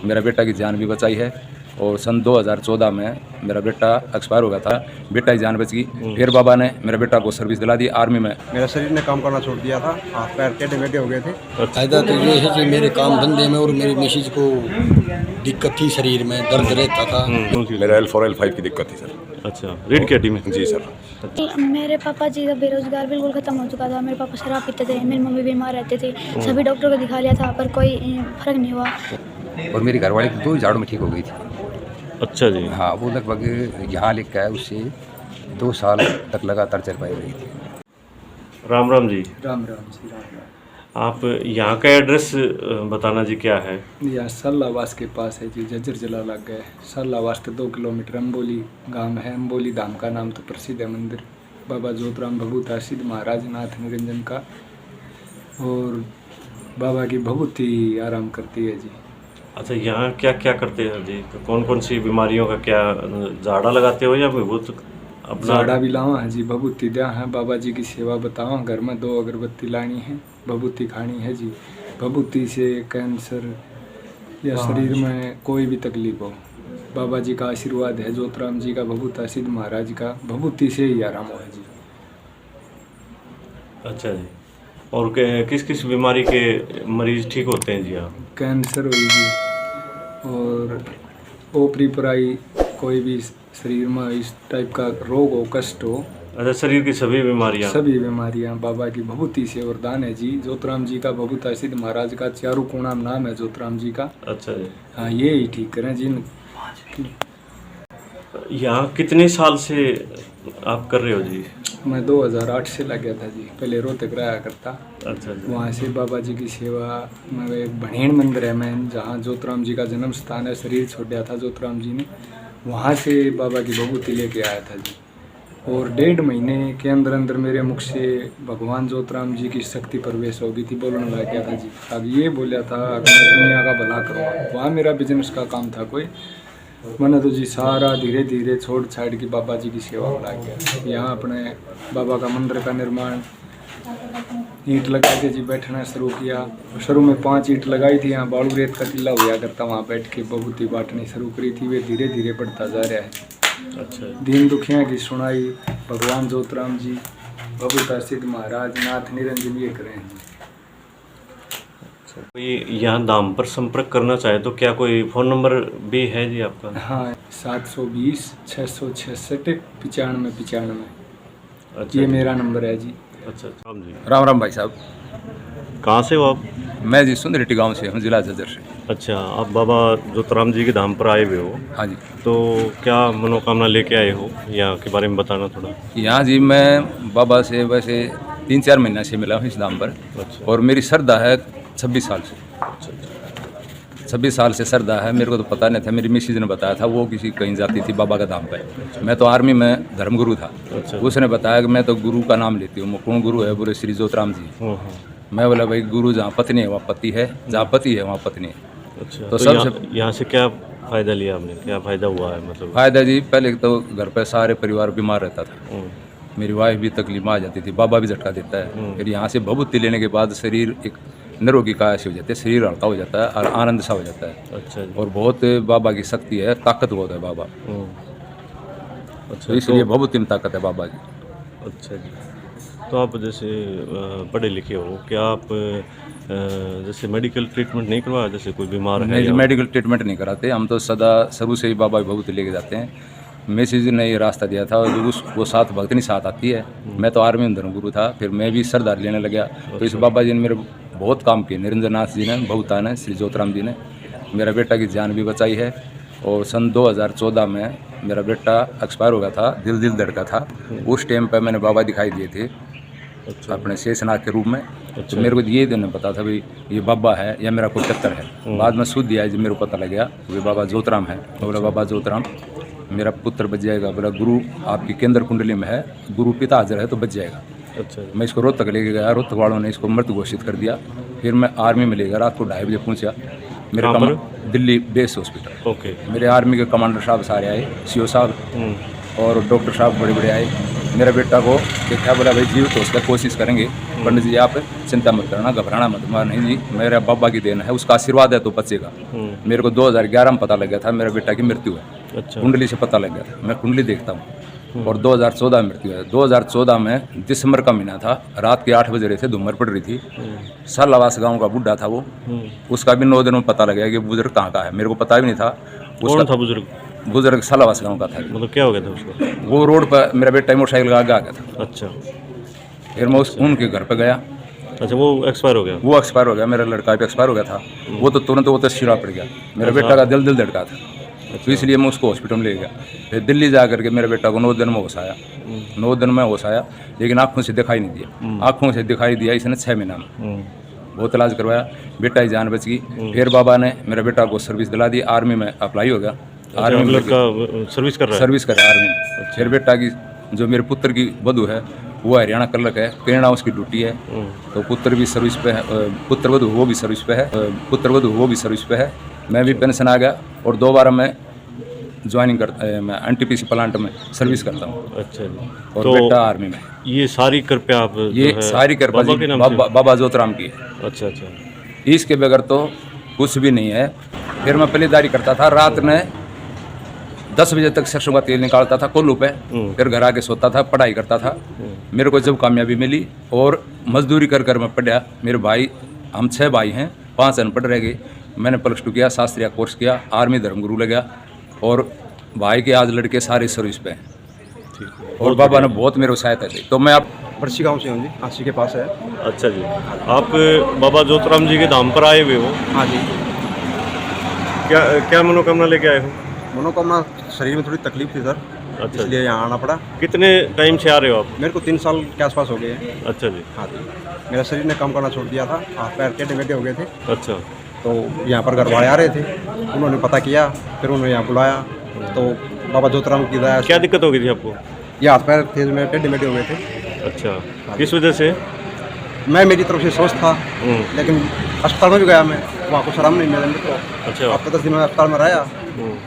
मेरा बेटा की जान भी बचाई है। और सन 2014 में मेरा बेटा एक्सपायर हो गया था, बेटा की जान बच गई। फिर बाबा ने मेरे बेटा को सर्विस दिला दी आर्मी में। मेरा शरीर ने काम करना छोड़ दिया था, हाथ पैर टेढ़े मेढ़े हो गए थे। फायदा तो ये है कि मेरे काम धंधे में और मेरी मिसेज को दिक्कत थी, शरीर में दर्द रहता था। मेरा L4 L5 की दिक्कत थी सर। अच्छा, रेड कैटी में? जी सर। मेरे पापा जी का बेरोजगार बिल्कुल ख़त्म हो चुका था। मेरे पापा शराब पीते थे, मेरी मम्मी बीमार रहते थे, सभी डॉक्टरों को दिखा लिया था पर कोई फ़र्क नहीं हुआ। और मेरी घरवाली की 2 झाड़ू में ठीक हो गई थी। अच्छा जी। हाँ, वो लगभग यहाँ लिखा है उससे 2 साल तक लगातार चल पाई रही थी। राम राम जी। राम राम जी, राम राम। आप यहाँ का एड्रेस बताना जी, क्या है? यह सल्लावास के पास है जी, जज्जर जिला लग गए। सल्लावास से 2 किलोमीटर अम्बोली गांव है। अम्बोली धाम का नाम तो प्रसिद्ध है मंदिर, बाबा जोतराम भभूता सिद्ध महाराज नाथ निरंजन का। और बाबा की भभूति आराम करती है जी। अच्छा, यहाँ क्या क्या करते हैं जी? तो कौन कौन सी बीमारियों का क्या झाड़ा लगाते हो या विभूत अपना? झाड़ा भी लावा है जी, भभूति दिया है, बाबा जी की सेवा बतावा। घर में 2 अगरबत्ती लानी है, भभूति खानी है जी। भभूति से कैंसर या शरीर में कोई भी तकलीफ हो, बाबा जी का आशीर्वाद है, जोतराम जी का, भभूता सिद्ध महाराज का, भभूति से ही आराम हो है जी। अच्छा जी। और किस किस बीमारी के मरीज ठीक होते हैं जी आप? कैंसर हुई जी, और ओपरी पराई, कोई भी शरीर में इस टाइप का रोग हो, कष्ट हो, अच्छा, शरीर की सभी बीमारियाँ? सभी बीमारियां बाबा की भभूति से वरदान है जी। जोतराम जी का, भभूता सिद्ध महाराज का, चारू कोणा नाम है जोतराम जी का। अच्छा जी। हाँ, ये ही ठीक करें जी। यहाँ कितने साल से आप कर रहे हो जी? मैं 2008 से लग गया था जी, पहले रोहतक रहा करता। अच्छा जी। वहाँ से बाबा जी की सेवा में एक भणेन मंदिर है मैं, जहाँ जोतराम जी का जन्म स्थान है, शरीर छोड़ा था जोतराम जी ने, वहाँ से बाबा की भभूति लेके आया था जी। और 1.5 महीने के अंदर अंदर मेरे मुख से भगवान जोतराम जी की शक्ति प्रवेश हो गई थी, बोलने लग गया था जी। अब ये बोला था अगर मैं दुनिया का भला करूँगा, वहाँ मेरा बिजनेस का काम था कोई, मैंने तो जी सारा धीरे धीरे छोड़ छाड़ के बाबा जी की सेवा में लग गया। यहाँ अपने बाबा का मंदिर का निर्माण, ईंट लगा के जी बैठना शुरू किया। शुरू में 5 ईंट लगाई थी, यहाँ बालू रेत का टीला हुआ करता, वहाँ बैठ के भभूति बांटनी शुरू करी थी। वे धीरे धीरे बढ़ता जा रहा है। अच्छा। दीन दुखिया की सुनाई भगवान जोतराम जी, भभूता सिद्ध महाराज नाथ निरंजन ये करें जी। कोई यहाँ दाम पर संपर्क करना चाहे तो क्या कोई फ़ोन नंबर भी है जी आपका? हाँ, 720 666 9595। अच्छा ये जी। मेरा नंबर है जी। अच्छा राम जी। राम राम भाई साहब। कहाँ से हो आप? मैं जी सुंदरेटी गांव से हूँ, जिला जज्जर से। अच्छा, आप बाबा जोतराम जी के धाम पर आए हुए हो? हाँ जी। तो क्या मनोकामना लेके आए हो, यहाँ के बारे में बताना थोड़ा। यहाँ जी मैं बाबा से वैसे 3-4 महीना से मिला हूँ इस दाम पर। अच्छा। और मेरी श्रद्धा है 26 साल से। 26 साल से श्रद्धा है। मेरे को तो पता नहीं था, मेरी मिसेज ने बताया था, वो किसी कहीं जाती थी बाबा का धाम पर। मैं तो आर्मी में धर्मगुरु था। अच्छा। उसने बताया कि मैं तो गुरु का नाम लेती हूँ। कौन गुरु है? बोले श्री जोतराम जी। मैं बोला भाई गुरु जहाँ पत्नी है वहाँ पति है, जहाँ पति है वहाँ पत्नी है। अच्छा, तो तो सबसे यहाँ से क्या फ़ायदा लिया आपने? क्या फ़ायदा हुआ है मतलब? फायदा जी, पहले तो घर पे सारे परिवार बीमार रहता था। मेरी वाइफ भी तकलीफ में आ जाती थी, बाबा भी झटका देता है। फिर यहाँ से भभूति लेने के बाद शरीर एक निरोगी काया से हो जाता है, शरीर हल्का हो जाता है और आनंद सा हो जाता है। अच्छा जी। और बहुत बाबा की शक्ति है, ताकत बहुत है बाबा। अच्छा, तो इसलिए भभूति में ताकत है बाबा की। अच्छा जी। तो आप जैसे पढ़े लिखे हो, क्या आप जैसे मेडिकल ट्रीटमेंट नहीं करवाया? जैसे कोई बीमार है नहीं, या? मेडिकल ट्रीटमेंट नहीं कराते हम तो, सदा शुरू से ही बाबा की भभूति लेके जाते हैं। मैसेज ने ये रास्ता दिया था, वो साथ भक्तनी साथ आती है। मैं तो आर्मी में धर्मगुरु था, फिर मैं भी सरदार लेने लग गया। तो इस बाबा जी ने मेरे बहुत काम किए, निरंजन नाथ जी ने, भभूता ने, श्री जोतराम जी ने मेरा बेटा की जान भी बचाई है। और सन 2014 में मेरा बेटा एक्सपायर हो गया था, दिल धड़का था। उस टाइम पर मैंने बाबा दिखाई दिए थे। अच्छा। अपने शेषनाग के रूप में। अच्छा। तो मेरे को ये नहीं पता था भाई ये बाबा है या मेरा कोई चक्कर है। बाद में शुद्ध दिया जब मेरे को पता लग गया ये बाबा जोतराम है। तो बोला बाबा जोतराम मेरा पुत्र बच जाएगा। बोला गुरु आपकी केंद्र कुंडली में है, गुरु पिता हाजिर है तो बच जाएगा। अच्छा। मैं इसको रोहतक लेके गया, रोहतक वालों ने इसको मृत घोषित कर दिया। फिर मैं आर्मी में ले गया, रात को 2:30 बजे पहुँचा मेरे दिल्ली बेस हॉस्पिटल। ओके। मेरे आर्मी के कमांडर साहब सारे आए, CO साहब और डॉक्टर साहब बड़े बड़े आए। मेरा बेटा को कि क्या बोला भाई जीव तो उसका कोशिश करेंगे, पंडित जी आप चिंता मत करना, घबराना मत। मार नहीं जी, मेरा बाबा की देन है, उसका आशीर्वाद है तो बचेगा। मेरे को 2011 में पता लग गया था मेरा बेटा की मृत्यु है। अच्छा। कुंडली से पता लग गया था, मैं कुंडली देखता हूँ। और 2014 में मृत्यु है। 2014 में दिसंबर का महीना था, रात के 8 बज रहे थे, धूमर पड़ रही थी। सालावास गाँव का बुढ़ा था वो, उसका भी 9 दिन में पता लग गया कि बुजुर्ग कहाँ का है, मेरे को पता भी नहीं था। कौन था बुजुर्ग? बुजुर्ग सालावास गाँव का था। मतलब क्या हो गया था उसको? वो रोड पर मेरा बेटा मोटरसाइकिल का आगे आ गया था। अच्छा। फिर मैं उनके घर पे गया, अच्छा, वो एक्सपायर हो गया? वो एक्सपायर हो गया, मेरा लड़का भी एक्सपायर हो गया था। वो तो तुरंत वो तो शिरा पड़ गया, मेरा बेटा का दिल धड़का था। तो इसलिए मैं उसको हॉस्पिटल में ले गया। फिर दिल्ली जा करके मेरे बेटा को 9 दिन में होश आया। 9 दिन में होश आया, लेकिन आँखों से दिखाई नहीं दिया। आँखों से दिखाई दिया इसने 6 महीना में। बहुत इलाज करवाया, बेटा की जान बच गई। फिर बाबा ने मेरे बेटा को सर्विस दिला दी, आर्मी में अप्लाई हो गया। आर्मी में लड़का सर्विस कर रहा है? सर्विस कर रहा है आर्मी में। फिर बेटा की जो मेरे पुत्र की वधू है वो हरियाणा कलक है, प्रेरणा उसकी ड्यूटी है। तो पुत्र भी सर्विस पे है, पुत्र वधू वो भी सर्विस पे है, पुत्र वधू वो भी सर्विस पे है। मैं भी पेंशन आ गया और दोबारा मैं ज्वाइनिंग करता, मैं एनटीपीसी प्लांट में सर्विस करता हूँ। अच्छा जी। और तो बेटा आर्मी में। ये सारी कृपया आप ये सारी कृपा बाबा के नाम से? बाबा जोतराम की है। अच्छा अच्छा। इसके बगैर तो कुछ भी नहीं है। फिर मैं पहलेदारी करता था, रात में 10 बजे तक सरसों का तेल निकालता था कोल्हू पे, फिर घर आके सोता था, पढ़ाई करता था। मेरे को जब कामयाबी मिली और मजदूरी कर कर मैं पढ़ा, मेरे भाई, हम 6 भाई हैं, 5 अनपढ़ रह गए। मैंने +2 किया, शास्त्रीय कोर्स किया, आर्मी धर्मगुरु लग गया। और भाई के आज लड़के सारे सर्विस पे हैं। और बाबा ने बहुत मेरे को सहायता दी। तो मैं आप बरसी गांव से हूँ जी, काशी के पास है। अच्छा जी। आप बाबा जोतराम जी के धाम पर आए हुए हो, हाँ जी। क्या क्या मनोकामना लेके आए हो? मनोकामना, शरीर में थोड़ी तकलीफ थी सर, अच्छा। इसलिए यहाँ आना पड़ा। कितने टाइम से आ रहे हो आप? मेरे को 3 साल के आसपास हो गए हैं। अच्छा जी। हाँ जी। मेरा शरीर ने काम करना छोड़ दिया था, हाथ पैर टेढ़े-मेढ़े हो गए थे। अच्छा। तो यहाँ पर घर वाले आ रहे थे, उन्होंने पता किया, फिर उन्होंने यहाँ बुलाया। तो बाबा जोतराम की दया से क्या दिक्कत हो गई थी आपको? ये हाथ पैर थे मेरे टेढ़े-मेढ़े हो गए थे। अच्छा, किस वजह से? मैं मेरी तरफ से स्वस्थ था, लेकिन अस्पताल में भी गया मैं, वहाँ कुछ आराम नहीं मिला मेरे को। अच्छा। हफ्ते 10 दिन में अस्पताल में रहा।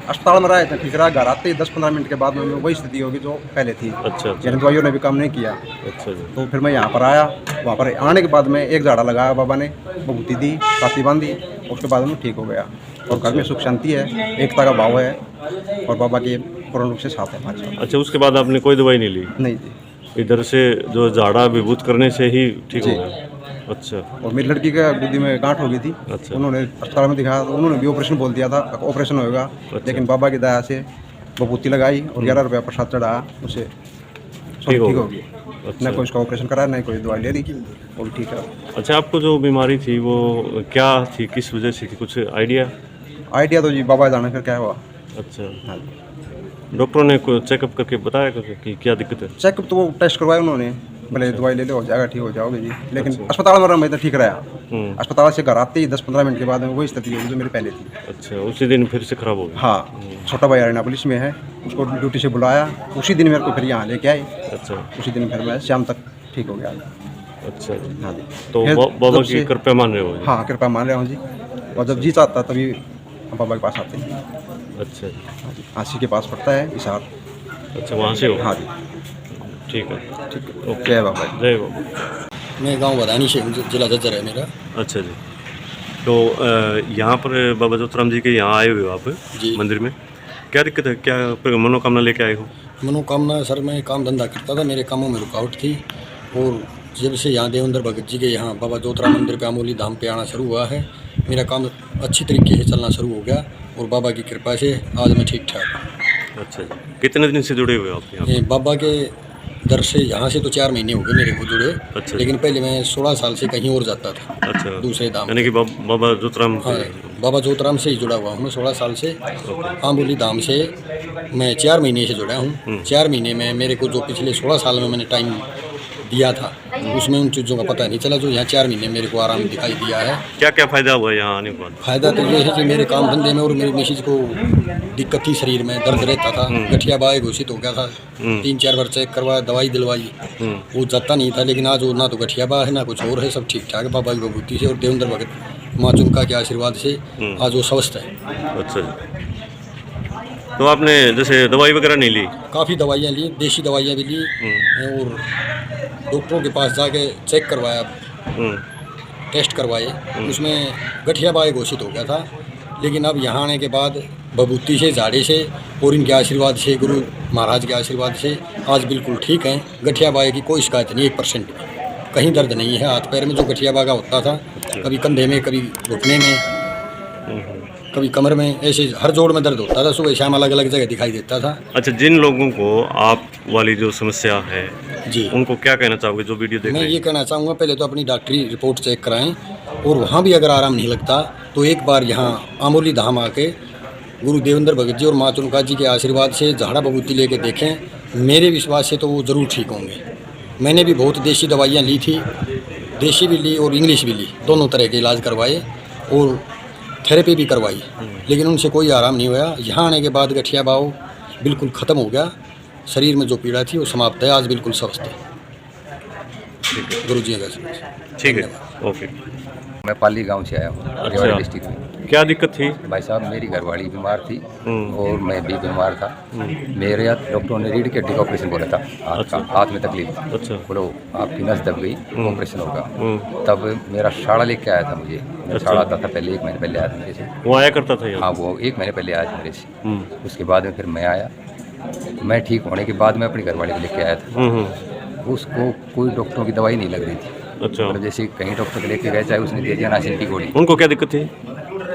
अस्पताल में रहा इतना ठीक रहा, घर आते ही 10-15 मिनट के बाद में वही स्थिति होगी जो पहले थी। अच्छा। यानी दवाइयों ने भी काम नहीं किया। अच्छा जी। तो फिर मैं यहाँ पर आया, वहाँ पर आने के बाद में एक झाड़ा लगाया बाबा ने, बबूती दी, पाती बांधी, उसके बाद में ठीक हो गया। और घर में सुख शांति है, एकता का भाव है, और बाबा के पूर्ण रूप से साथ है हमारे साथ। अच्छा, उसके बाद आपने कोई दवाई नहीं ली? नहीं जी। इधर से जो झाड़ा विभूत करने से ही ठीक हो गया? अच्छा। और मेरी लड़की का गुद्दी में गांठ हो गई थी। अच्छा। उन्होंने अस्पताल में दिखाया तो उन्होंने भी ऑपरेशन बोल दिया था, ऑपरेशन होगा। अच्छा। लेकिन बाबा की दया से बबूती लगाई और 11 रुपया प्रसाद चढ़ाया, उससे ठीक हो गई। अच्छा। न कोई उसका ऑपरेशन कराया, न कोई दवाई ले रही, वो भी ठीक है। अच्छा, आपको जो बीमारी थी वो क्या थी, किस वजह से थी, कुछ आइडिया? तो जी बाबा जाने फिर क्या हुआ। अच्छा। हाँ जी। डॉक्टरों ने चेकअप करके बताया कि क्या दिक्कत है? चेकअप तो वो टेस्ट करवाया उन्होंने, भले दवाई ले लो हो जाएगा, ठीक हो जाओगे जी। लेकिन अस्पताल में रहा मैं तो ठीक रहा। अस्पताल से घर आते ही 10-15 मिनट के बाद में वही स्थिति होगी जो मेरी पहले थी। अच्छा, उसी दिन फिर से खराब हो गया? हाँ, छोटा भाई हरियाणा पुलिस में है, उसको ड्यूटी से बुलाया, उसी दिन मेरे को फिर यहाँ लेके आए। अच्छा। उसी दिन फिर मैं शाम तक ठीक हो गया। अच्छा जी। हाँ जी। तो फिर बाबा जब की से- कृपा मान रहे हो जी? हाँ, कृपा मान रहा हूँ जी। और जब जी चाहता तभी हम बाबा के पास आते हैं। अच्छा जी। हाँ जी, काशी के पास पड़ता है हिसार। अच्छा, वहाँ से हो? हाँ जी। ठीक है। ठीक है, जय बाबा। जय बाबा। मैं गांव बदानी से हूँ, जिला जज्जर है मेरा। अच्छा जी। तो यहाँ पर बाबा जोतराम जी के यहाँ आए हुए हो आप जी। मंदिर में, क्या दिक्कत है, क्या मनोकामना लेके आए हो? मनोकामना सर, मैं काम धंधा करता था, मेरे कामों में रुकावट थी। और जब से यहाँ देवेंद्र भगत जी के यहाँ बाबा जोतराम मंदिर पे अमोली धाम पे आना शुरू हुआ है, मेरा काम अच्छी तरीके से चलना शुरू हो गया। और बाबा की कृपा से आज मैं ठीक ठाक हूँ। अच्छा जी। कितने दिन से जुड़े हुए हो आप यहाँ? ये बाबा के दर से यहाँ से तो 4 महीने हो गए मेरे को जुड़े। अच्छा। लेकिन पहले मैं 16 साल से कहीं और जाता था। अच्छा। दूसरे धाम। यानी कि बाबा जोतराम? हाँ, बाबा जोतराम से ही जुड़ा हुआ हूँ मैं 16 साल से। आंबोली धाम से मैं 4 महीने से जुड़ा हूँ। 4 महीने में मेरे को जो पिछले 16 साल में मैंने टाइम दिया था, उसमें उन चीज़ों का पता नहीं चला, जो यहाँ 4 महीने मेरे को आराम दिखाई दिया है। क्या क्या फ़ायदा हुआ यहाँ आने के बाद? फ़ायदा तो ये है कि मेरे काम धंधे में और मेरी मिसेज को दिक्कत थी, शरीर में दर्द रहता था, गठिया बाय घोषित हो गया था। 3-4 बार चेक करवाया, दवाई दिलवाई, वो जाता नहीं था। लेकिन आज वो ना तो गठिया बा है ना कुछ और है, सब ठीक ठाक है बाबा की बबूती से और देवेंद्र भगत माँ चुमका के आशीर्वाद से आज वो स्वस्थ है। अच्छा जी। तो आपने जैसे दवाई वगैरह नहीं ली? काफ़ी दवाइयाँ ली, देसी दवाइयाँ भी ली और डॉक्टरों के पास जाके चेक करवाया, टेस्ट करवाए, उसमें गठिया बाई घोषित हो गया था। लेकिन अब यहाँ आने के बाद बबूती से, झाड़े से और इनके आशीर्वाद से, गुरु महाराज के आशीर्वाद से आज बिल्कुल ठीक हैं। गठिया बाई की कोई शिकायत नहीं, 1% भी। कहीं दर्द नहीं है हाथ पैर में जो गठिया बागा होता था, कभी कंधे में, कभी घुटने में, कभी कमर में, ऐसे हर जोड़ में दर्द होता था। सुबह शाम अलग अलग जगह दिखाई देता था। अच्छा, जिन लोगों को आप वाली जो समस्या है जी, उनको क्या कहना चाहोगे जो वीडियो देख मैं रहे ये हैं? कहना चाहूँगा, पहले तो अपनी डॉक्टरी रिपोर्ट चेक कराएं और वहाँ भी अगर आराम नहीं लगता तो एक बार यहाँ आमोली धाम आके गुरु देवेंद्र भगत जी और माँ चुनका जी के आशीर्वाद से झाड़ा बबूती लेके देखें। मेरे विश्वास से तो वो ज़रूर ठीक होंगे। मैंने भी बहुत देसी दवाइयाँ ली थी, देसी भी ली और इंग्लिश भी ली, दोनों तरह के इलाज करवाए और थेरेपी भी करवाई, लेकिन उनसे कोई आराम नहीं हुआ। यहाँ आने के बाद गठिया भाव बिल्कुल ख़त्म हो गया, शरीर में जो पीड़ा थी वो समाप्त है, आज बिल्कुल स्वस्थ है। गुरु जी का ठीक है, ओके। मैं पाली गांव से आया हूँ, रेवाड़ी डिस्ट्रिक्ट में। क्या दिक्कत थी? भाई साहब, मेरी घरवाली बीमार थी और मैं भी बीमार था। मेरे हाथ डॉक्टरों ने रीढ़ की हड्डी का ऑपरेशन बोला था, हाथ का, हाथ में तकलीफ थी। अच्छा। बोलो आपकी नस दब गई, ऑपरेशन होगा। तब मेरा शाड़ा लेके आया था मुझे, शाड़ा आता था पहले, 1 महीने पहले आया था मेरे से। वो आया करता था यहाँ? हाँ, वो 1 महीने पहले आया था मेरे से। उसके बाद में फिर मैं आया। मैं ठीक होने के बाद मैं अपनी घरवाली को लेके आया था। उसको कोई डॉक्टरों की दवाई नहीं लग रही थी। अच्छा। मतलब जैसे कहीं डॉक्टर को लेके गए, चाहे उसने दे दिया नासिन की गोली। उनको क्या दिक्कत थी?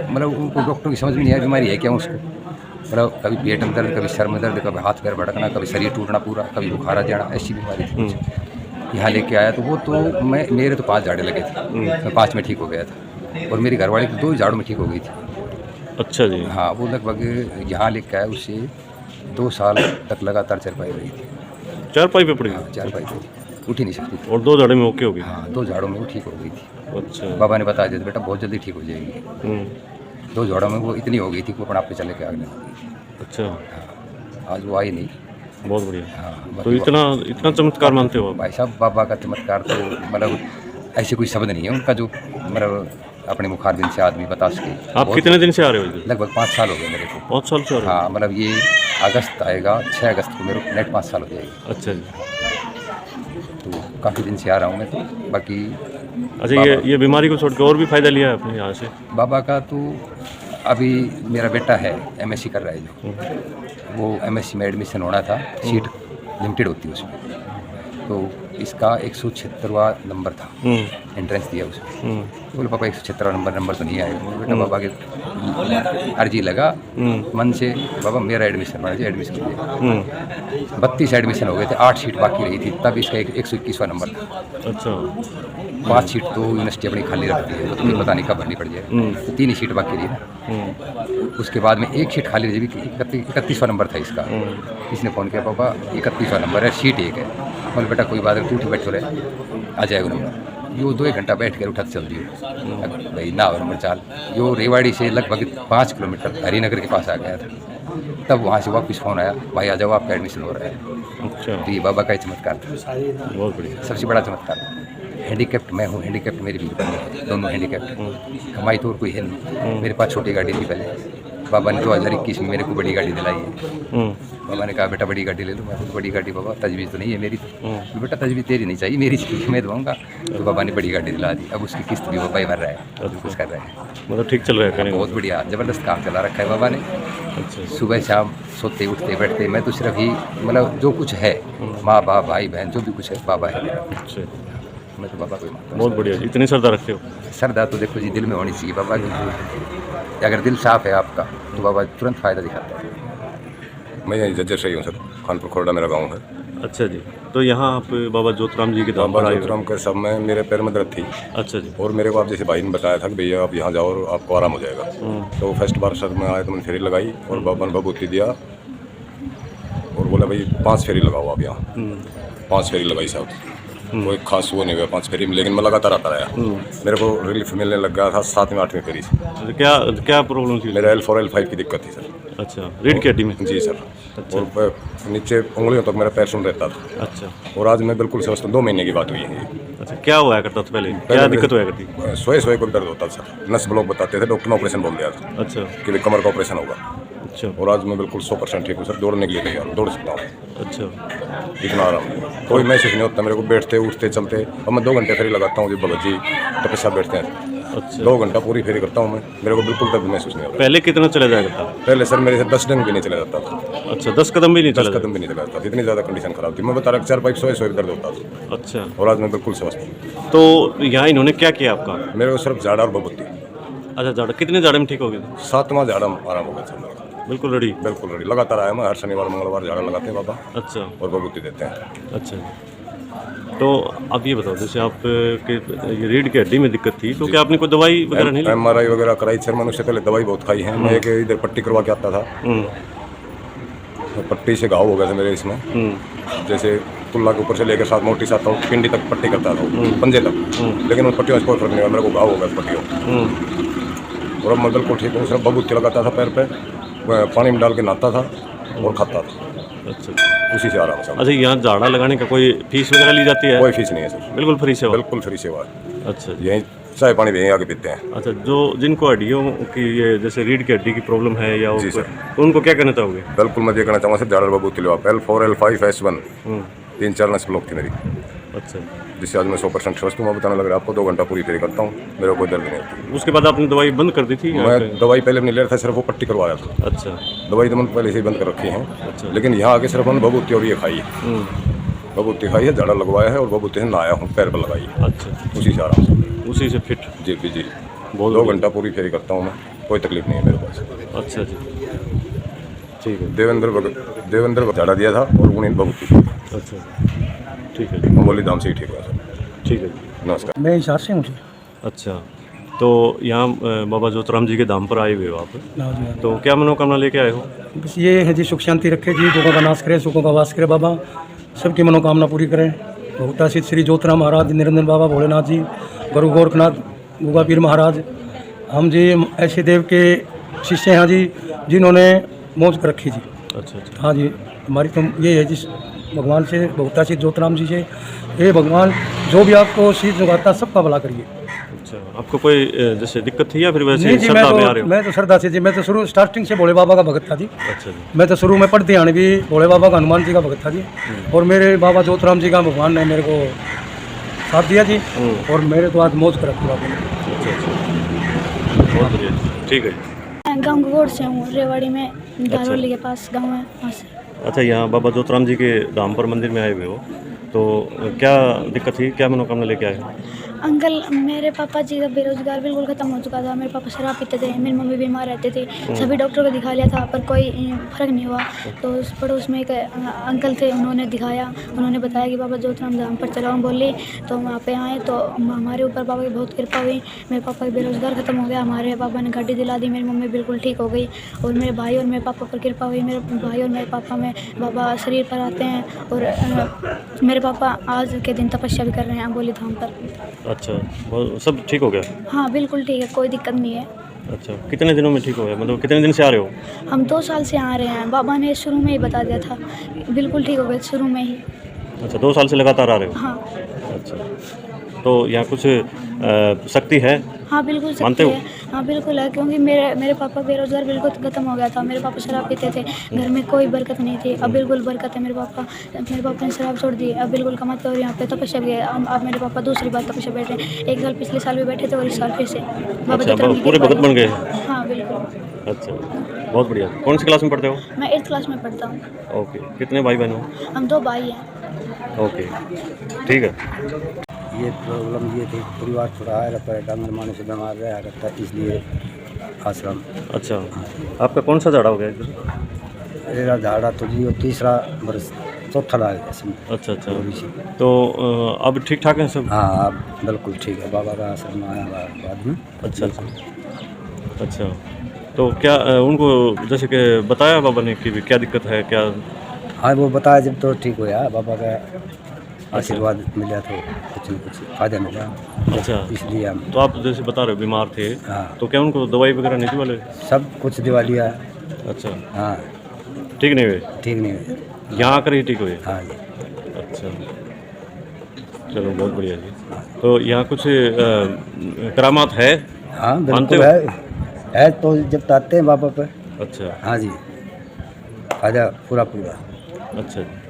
मतलब उनको डॉक्टर की समझ में नहीं आया बीमारी है क्या उसको। मतलब कभी पेट में दर्द, कभी सर में दर्द, कभी हाथ पैर भड़कना, कभी शरीर टूटना पूरा, कभी बुखार आ जाना, ऐसी बीमारी थी कुछ। यहाँ लेके आया तो वो तो मेरे तो 5 झाड़े लगे थे, मैं 5 में ठीक हो गया था। और मेरी घरवाली तो 2 ही झाड़ों में ठीक हो गई थी। अच्छा जी। हाँ, वो लगभग यहाँ लेके आया, उससे 2 साल तक लगातार चरपाई रही थी। चारपाई पे पड़ी? हाँ, चरपाई पे उठ ही नहीं सकती थी। और 2 झाड़े में ओके हो गई? हाँ, 2 झाड़ों में वो ठीक हो गई थी। अच्छा। बाबा ने बता दिया था, बेटा बहुत जल्दी ठीक हो जाएगी। 2 झाड़ों में वो इतनी हो गई थी कि वो अपने आप पे चले के आगे लग गई थी। अच्छा। आज वो आई नहीं। बहुत बढ़िया। हाँ, तो इतना चमत्कार मानते हो आप? भाई साहब, बाबा का चमत्कार तो मतलब ऐसे कोई शब्द नहीं है उनका जो मतलब अपने मुखारबिन से आदमी बता सके। आप कितने दिन से आ रहे हो? लगभग 5 साल हो गए मेरे को। 5 साल से आ रहे हो? हाँ, मतलब ये अगस्त आएगा, 6 अगस्त को मेरे को नेट 5 साल हो जाएगी। अच्छा जी। तो काफ़ी दिन से आ रहा हूँ मैं तो। बाकी अच्छा, ये बीमारी को छोड़ के और भी फ़ायदा लिया है आपने यहाँ से? बाबा का तो अभी मेरा बेटा है, MSc कर रहा है जो, वो MSc में एडमिशन होना था, सीट लिमिटेड होती है उसमें। तो इसका 176वां नंबर था, एंट्रेंस दिया उसमें। तो बोले पापा 176वां नंबर तो नहीं आएगा। बेटा बाबा के अर्जी लगा मन से, बाबा मेरा एडमिशन होना चाहिए, एडमिशन हो गया। 32 एडमिशन हो गए थे, 8 सीट बाकी रही थी, तब इसका 121वां नंबर था। अच्छा। 5 सीट तो यूनिवर्सिटी अपनी खाली रखती है, वो तो पता नहीं कब भरनी पड़ जाए। तो 3 ही सीट बाकी रही ना। उसके बाद में 1 सीट खाली रही, 31वां नंबर था इसका। इसने फ़ोन किया, पापा 31वां नंबर है, सीट 1 है। बोले बेटा कोई बात नहीं, तू उठ बैठ रहे, आ जाएगा नंबर। यो 2 घंटा बैठ कर उठक चल दियो भाई ना हो नंबर चाल। यो रेवाड़ी से लगभग 5 किलोमीटर हरिनगर के पास आ गया था। तब वहाँ से वापस फ़ोन आया, भाई आ जाओ आपका एडमिशन हो रहा है। अच्छा। तो ये बाबा का ही चमत्कार था, बहुत बढ़िया। सबसे बड़ा चमत्कार। हैंडीकैप्ट मैं हूँ, हैंडीकैप्ट मेरी भी बनी है, दोनों हैंडीकैप्ट। कमाई तो और कोई है नहीं। मेरे पास छोटी गाड़ी थी पहले, बाबा ने 2021 में मेरे को बड़ी गाड़ी दिलाई है। बाबा ने कहा बेटा बड़ी गाड़ी ले लो। मैं बड़ी गाड़ी बाबा तजवीज़ तो नहीं है मेरी। तो बेटा तजवीज़ तेरी नहीं चाहिए, मेरी चाहिए, मैं दूँगा। तो बाबा ने बड़ी गाड़ी दिला दी। अब उसकी किस्त भी बाबा ही भर रहा है, कुछ कर रहा है। मतलब ठीक चल रहा है? बहुत बढ़िया, ज़बरदस्त काम चला रखा है बाबा ने। अच्छा। सुबह शाम सोते उठते बैठते मैं तो सिर्फ ही मतलब जो कुछ है, माँ बाप भाई बहन जो भी कुछ है बाबा है मेरा। अच्छा, मैं तो बाबा को ही मानता हूँ। बहुत बढ़िया। इतनी श्रद्धा रखते हो? श्रद्धा तो देखो जी दिल में होनी चाहिए बाबा की। अगर दिल साफ है आपका तो बाबा तुरंत फ़ायदा दिखाता है। मैं यहीं जज्जर से ही हूँ सर, खानपुर खोरडा मेरा गांव है। अच्छा जी। तो यहाँ आप बाबा जोतराम जी के धाम पर बाबा आए हो? जोतराम के सब में मेरे पैर में दर्द थी। अच्छा जी। और मेरे को आप जैसे भाई ने बताया था कि भैया आप यहाँ जाओ और आपको आराम हो जाएगा। तो फर्स्ट बार सर मैं आया तो मैंने फेरी लगाई और बाबा ने भभूति दिया और बोला भाई 5 फेरी लगाओ आप यहाँ। 5 फेरी लगाई साहब, कोई खास वो नहीं हुआ 5 फेरी में, लेकिन मैं लगातार आता रहा। मेरे को रिलीफ मिलने लग गया था 7वीं 8वीं फेरी से। तो क्या प्रॉब्लम थी? मेरा L4 L5 की दिक्कत थी सर। अच्छा, रीढ़ की हड्डी में? जी सर। अच्छा। और नीचे उंगलियों तक मेरा पैर सुन रहता था। अच्छा। और आज मैं बिल्कुल स्वस्थ हूँ। 2 महीने की बात हुई है। अच्छा, क्या हुआ करता था पहले? क्या दिक्कत हुआ करती? सोए को दर्द होता था सर, नस ब्लॉक बताते थे, डॉक्टर ने ऑपरेशन बोल दिया था। अच्छा। कि कमर का ऑपरेशन होगा। अच्छा और आज मैं बिल्कुल 100% ठीक हूँ सर। दौड़ने के लिए तैयार हूँ, दौड़ सकता हूँ, अच्छा इतना आराम है। कोई महसूस नहीं होता मेरे को बैठते उठते चलते। और मैं 2 घंटे फेरी लगाता हूँ, जब भगत जी तपस्या बैठते हैं अच्छा 2 घंटा पूरी फेरी करता हूँ मैं, मेरे को बिल्कुल दर्द महसूस नहीं होता। पहले कितना चला जाएगा था? पहले सर मेरे से 10 दिन भी नहीं चला जाता था, अच्छा 10 कदम भी नहीं 10 चला कदम भी नहीं चला जाता था, इतनी ज़्यादा कंडीशन खराब थी। मैं बता रहा 4-5 सौ दर्द होता था, जाएगा। अच्छा और आज मैं बिल्कुल स्वस्थ हूँ। तो यहाँ इन्होंने क्या किया आपका? मेरे को सिर्फ झाड़ा और बबूती, अच्छा झाड़ा कितने झाड़े में ठीक हो गए? 7वां झाड़ा आराम हो गया सर मेरा, बिल्कुल रेडी। बिल्कुल रेडी। लगातार आया मैं, हर शनिवार मंगलवार झाड़ा लगाते हैं बाबा अच्छा और बबूती देते हैं। अच्छा तो अब ये बताओ, जैसे आप के ये रीढ़ की हड्डी में दिक्कत थी, तो क्या आपने कोई दवाई वगैरह नहीं ली? MRI वगैरह कराई सर मैंने, उससे पहले दवाई बहुत खाई है। मैं एक इधर पट्टी करवा के आता था, पट्टी से घाव हो गया था मेरे इसमें, जैसे तुल्ला के ऊपर से लेकर साथ मोटी साथ पिंडी तक पट्टी करता था, पंजे तक। लेकिन उन पट्टियों से कोई फर्क नहीं हुआ, मेरे को घाव हो गया पट्टियों। और अब मैं बिल्कुल ठीक हूँ। सिर्फ बबूती लगाता था पैर पे, पानी में डाल के नहाता था और खाता था, अच्छा उसी से आराम से। अच्छा, यहाँ झाड़ा लगाने का कोई फीस वगैरह ली जाती है? कोई फीस नहीं है सर, बिल्कुल फ्री सेवा? बिल्कुल फ्री सेवा है। अच्छा जी। यहीं चाय पानी भी यहीं आके पीते हैं। अच्छा, जो जिनको हड्डियों की ये जैसे रीढ़ की हड्डी की प्रॉब्लम है या जी सर। तो उनको क्या कहना चाहोगे? बिल्कुल मैं ये कहना चाहूँगा सर, झाड़ा बबूती लो आप। L4 L5 S1 3-4 नस ब्लॉक थी मेरी, अच्छा जिससे आज मैं 100% स्वस्थ हूँ। मैं बताने लग रहा आपको 2 घंटा पूरी फेरी करता हूँ, मेरे को कोई दर्द नहीं होती। उसके बाद आपने दवाई बंद कर दी थी? मैं दवाई पहले भी नहीं ले रहा था, सिर्फ वो पट्टी करवाया था। अच्छा दवाई तो मैंने पहले से ही बंद कर रखी है। अच्छा। लेकिन यहाँ आके सिर्फ मैंने बबूती और ये खाई है, बबूती खाई है, झाड़ा लगवाया है और बबूती से नहाया हूँ, पैर पर लगाई है, अच्छा, उसी से आराम से। उसी से फिट? जी जी, बहुत 2 बढ़िया। घंटा पूरी फेरी करता हूँ मैं, कोई तकलीफ नहीं है मेरे पास। अच्छा जी, ठीक है। देवेंद्र झाड़ा दिया था और उन्हें बबूती। अच्छा ठीक है जी, अमोली धाम से ही ठीक हुआ सर। ठीक है जी, नमस्कार। मैं हिसाब से हूँ। अच्छा तो यहाँ बाबा जोतराम जी के धाम पर आए हुए हो आप, तो क्या मनोकामना लेके आए हो? बस ये है जी, सुख शांति रखे जी, दुखों का नाश करे, सुखों का वास करे बाबा, सबकी मनोकामना पूरी करें। बहुतासित श्री ज्योतिराम महाराज, निरंजन बाबा, भोलेनाथ जी, गुरु गोरखनाथ, गुगा पीर महाराज, हम जी ऐसे देव के शिष्य हैं जी, जिन्होंने मौज कर रखी जी। अच्छा अच्छा, हाँ जी, हमारी तो ये है जी, भगवान से, बहुतासित ज्योतिराम जी से, ये भगवान जो भी आपको शीश झुकाता सबका भला करिए। अच्छा आपको कोई जैसे दिक्कत थी या फिर वैसे नहीं जी, श्रद्धा में आ रहे हो? मैं तो श्रद्धा से जी, मैं तो शुरू स्टार्टिंग से भोले बाबा का भगत था जी। अच्छा जी, मैं तो शुरू में पढ़ते आने भी भोले बाबा का, हनुमान जी का भगत था जी। और मेरे बाबा ज्योतिराम जी का भगवान ने मेरे को साथ दिया जी, और मेरे तो आज मौज करा पूरा। अच्छा अच्छा, बहुत बढ़िया जी, ठीक है जी। मैं गाँव गोड़ से हूँ, रेवाड़ी में, दारोली के पास गाँव है, वहाँ से। अच्छा, यहाँ बाबा जोतराम जी के धाम पर मंदिर में आए हुए हो, तो क्या दिक्कत थी, क्या मनोकामना लेके आए हो? अंकल, मेरे पापा जी का बेरोजगार बिल्कुल ख़त्म हो चुका था। मेरे पापा शराब पीते थे, मेरी मम्मी बीमार रहते थे, सभी डॉक्टरों को दिखा लिया था पर कोई फ़र्क नहीं हुआ। तो उस पड़ोस में एक अंकल थे, उन्होंने दिखाया, उन्होंने बताया कि बाबा जोतराम धाम पर चलो, हम बोले तो वहाँ पे आए तो हमारे ऊपर बाबा की बहुत कृपा हुई। मेरे पापा का बेरोजगार ख़त्म हो गया, हमारे पापा ने गाड़ी दिला दी, मेरी मम्मी बिल्कुल ठीक हो गई। और मेरे भाई और मेरे पापा पर कृपा हुई, मेरे भाई और मेरे पापा में बाबा शरीर पर आते हैं, और मेरे पापा आज के दिन तपस्या भी कर रहे हैं अम्बोली धाम पर। अच्छा, सब ठीक हो गया? हाँ बिल्कुल ठीक है, कोई दिक्कत नहीं है। अच्छा, कितने दिनों में ठीक हो गया, मतलब कितने दिन से आ रहे हो? हम 2 साल से आ रहे हैं, बाबा ने शुरू में ही बता दिया था, बिल्कुल ठीक हो गए शुरू में ही। अच्छा, 2 साल से लगातार आ रहे हो? हाँ अच्छा, तो यहाँ कुछ शक्ति है? हाँ बिल्कुल मानते सकती हो? है, हाँ बिल्कुल है, क्योंकि मेरे पापा बेरोजगार बिल्कुल ख़त्म हो गया था। मेरे पापा शराब पीते थे, घर में कोई बरकत नहीं थी, अब बिल्कुल बरकत है। मेरे पापा ने शराब छोड़ दी, अब बिल्कुल कमाते और यहाँ पे तपस्या भी है। अब मेरे पापा दूसरी बार तपस्या बैठे हैं, 1 साल पिछले साल भी बैठे थे और इस साल फिर से बाबा अच्छा, जोतराम जी की पूरे कृपा भगत बन गए? है। हाँ बिल्कुल। अच्छा, बहुत बढ़िया। कौन सी क्लास में पढ़ते हो? मैं 8th क्लास में पढ़ता हूँ। ओके, कितने भाई बहन हो? हम 2 भाई हैं। ओके, ठीक है। ये प्रॉब्लम ये थी, परिवार थोड़ा है पर डांगर मारने से बीमार रहा करता, इसलिए आश्रम। अच्छा, आपका कौन सा झाड़ा हो गया इधर? मेरा झाड़ा तो जी 3रा बरस, 4था लगा गया इसमें। अच्छा अच्छा, तो अब ठीक ठाक है सब? हाँ अब बिल्कुल ठीक है, बाबा का आश्रम में आया बाद में। अच्छा अच्छा अच्छा, तो क्या उनको जैसे कि बताया बाबा ने कि भी क्या दिक्कत है क्या? हाँ वो बताया जब तो ठीक हो गया, बाबा का आशीर्वाद मिला तो कुछ न कुछ फायदा मिला। अच्छा, इसलिए हम तो आप जैसे बता रहे हो बीमार थे, हाँ तो क्या उनको दवाई वगैरह नहीं थी वाले? सब कुछ दिवा लिया। अच्छा, हाँ ठीक नहीं हुए? ठीक नहीं हुए। यहाँ आकर ही ठीक हुए? हाँ जी। अच्छा, चलो बहुत बढ़िया जी। तो यहाँ कुछ करामात है? हाँ मानते बिल्कुल हो? है तो जब आते हैं बाबा पे अच्छा हाँ जी, फायदा पूरा पूरा। अच्छा जी।